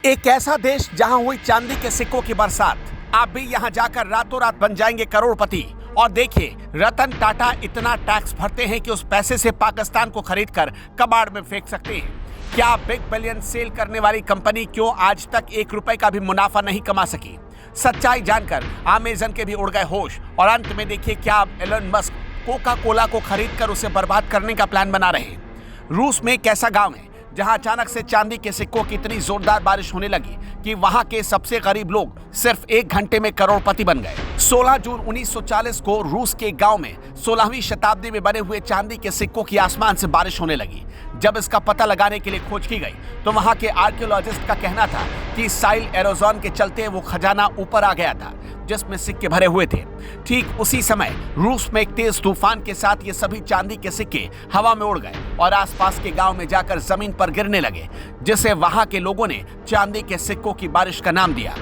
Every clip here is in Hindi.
एक ऐसा देश जहां हुई चांदी के सिक्कों की बरसात। आप भी यहां जाकर रातों रात बन जाएंगे करोड़पति। और देखिए, रतन टाटा इतना टैक्स भरते हैं कि उस पैसे से पाकिस्तान को खरीदकर कबाड़ में फेंक सकते हैं। क्या बिग बिलियन सेल करने वाली कंपनी क्यों आज तक 1 रुपए का भी मुनाफा नहीं कमा सकी? सच्चाई जानकर अमेजन के भी उड़ गए होश। और अंत में देखिए, क्या अब एलन मस्क कोका कोला को खरीदकर उसे बर्बाद करने का प्लान बना रहे हैं। रूस में एक ऐसा गांव है जहां अचानक से चांदी के सिक्कों की इतनी जोरदार बारिश होने लगी कि वहां के सबसे गरीब लोग सिर्फ 1 घंटे में करोड़पति बन गए। 16 जून 1940 को रूस के गांव में 16वीं शताब्दी में बने हुए चांदी के सिक्कों की आसमान से बारिश होने लगी। जब इसका पता लगाने के लिए खोज की गई तो वहां के आर्कियोलॉजिस्ट का कहना था कि साइल एरोजन के चलते वो खजाना ऊपर आ गया था जिसमें सिक्के भरे हुए थे। ठीक उसी समय रूस में एक तेज तूफान के साथ ये सभी चांदी के सिक्के हवा में उड़ गए और आसपास के गांव में जाकर जमीन पर गिरने लगे, जिसे वहां के लोगों ने चांदी के सिक्कों की बारिश का नाम दिया।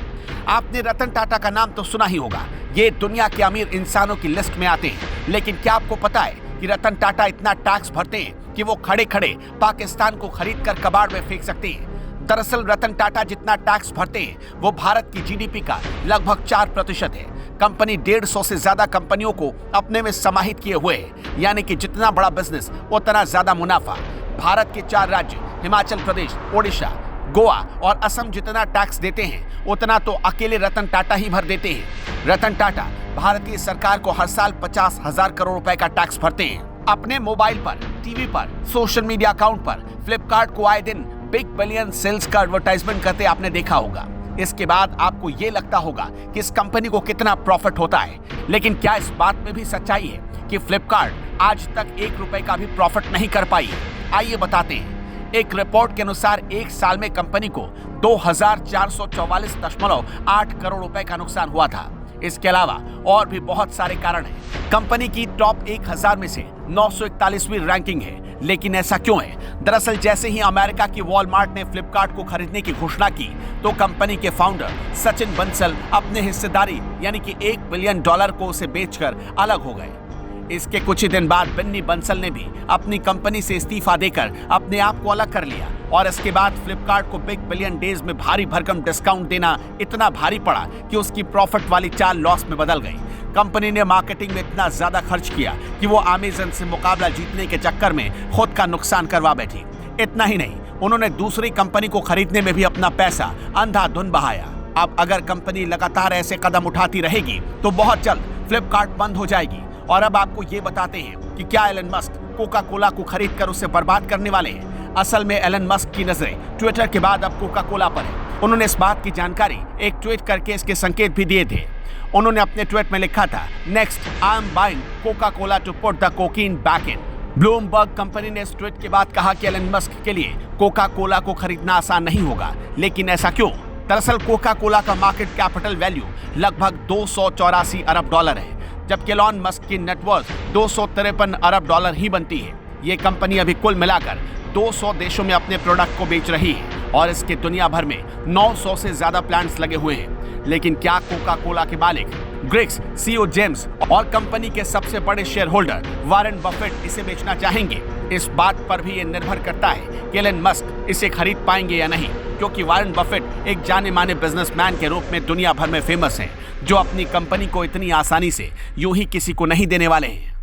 आपने रतन टाटा का नाम तो सुना ही होगा। ये दुनिया के अमीर इंसानों की लिस्ट में आते हैं। लेकिन क्या आपको पता है कि रतन टाटा इतना टैक्स भरते हैं कि वो खड़े खड़े पाकिस्तान को खरीद कर कबाड़ में फेंक सकते हैं। दरअसल रतन टाटा जितना टैक्स भरते हैं वो भारत की जीडीपी का लगभग 4% है। कंपनी 150 से ज्यादा कंपनियों को अपने में समाहित किए हुए है, यानी कि जितना बड़ा बिजनेस उतना ज्यादा मुनाफा। भारत के 4 राज्य हिमाचल प्रदेश, ओडिशा, गोवा और असम जितना टैक्स देते हैं उतना तो अकेले रतन टाटा ही भर देते हैं। रतन टाटा भारतीय सरकार को हर साल 50,000 करोड़ रुपए का टैक्स भरते हैं। अपने मोबाइल पर, टीवी पर, सोशल मीडिया अकाउंट पर फ्लिपकार्ट को आए दिन बिग बिलियन सेल्स का एडवर्टाइजमेंट करते आपने देखा होगा। इसके बाद आपको ये लगता होगा कि इस कंपनी को कितना प्रॉफिट होता है। लेकिन क्या इस बात में भी सच्चाई है कि फ्लिपकार्ट आज तक 1 रुपए का भी प्रॉफिट नहीं कर पाई है? आइए बताते हैं। एक रिपोर्ट के अनुसार 1 साल में कंपनी को 2,444.8 करोड़ रुपए का नुकसान हुआ था। इसके अलावा और भी बहुत सारे कारण हैं। कंपनी की टॉप 1000 में से 941वीं रैंकिंग है। लेकिन ऐसा क्यों है? दरअसल जैसे ही अमेरिका की वॉलमार्ट ने फ्लिपकार्ट को खरीदने की घोषणा की तो कंपनी के फाउंडर सचिन बंसल अपने हिस्सेदारी यानी कि $1 बिलियन को उसे बेचकर अलग हो गए। इसके कुछ ही दिन बाद बन्नी बंसल ने भी अपनी कंपनी से इस्तीफा देकर अपने आप को अलग कर लिया। और इसके बाद फ्लिपकार्ट को बिग बिलियन डेज में भारी भरकम डिस्काउंट देना इतना भारी पड़ा कि उसकी प्रॉफिट वाली चाल लॉस में बदल गई। कंपनी ने मार्केटिंग में इतना ज्यादा खर्च किया कि वो अमेजन से मुकाबला जीतने के चक्कर में खुद का नुकसान करवा बैठी। इतना ही नहीं, उन्होंने दूसरी कंपनी को खरीदने में भी अपना पैसा अंधाधुंध बहाया। अब अगर कंपनी लगातार ऐसे कदम उठाती रहेगी तो बहुत जल्द फ्लिपकार्ट बंद हो जाएगी। और अब आपको ये बताते हैं कि क्या एलन मस्क कोका कोला को खरीदकर उसे बर्बाद करने वाले हैं। असल में एलन मस्क की नजरें ट्विटर के बाद अब कोका कोला पर है। उन्होंने इस बात की जानकारी एक ट्वीट करके इसके संकेत भी दिए थे। उन्होंने अपने ट्वीट में लिखा था, next I am buying Coca Cola to put the cocaine back in. Bloomberg company ने इस ट्वीट के बाद कहा कि एलन मस्क के लिए कोका कोला को खरीदना आसान नहीं होगा। लेकिन ऐसा क्यों? दरअसल कोका कोला का मार्केट कैपिटल वैल्यू लगभग $284 अरब है, जबकि एलन मस्क की नेटवर्थ $253 अरब ही बनती है। ये कंपनी अभी कुल मिलाकर 200 देशों में अपने प्रोडक्ट को बेच रही है और इसके दुनिया भर में 900 से ज्यादा प्लांट्स लगे हुए हैं। लेकिन क्या कोका कोला के मालिक ग्रेग्स, सीईओ जेम्स और कंपनी के सबसे बड़े शेयर होल्डर वारेन बफेट इसे बेचना चाहेंगे? इस बात पर भी ये निर्भर करता है कि एलन मस्क इसे खरीद पाएंगे या नहीं, क्योंकि वारेन बफेट एक जाने माने बिजनेसमैन के रूप में दुनिया भर में फेमस हैं, जो अपनी कंपनी को इतनी आसानी से यूं ही किसी को नहीं देने वाले हैं।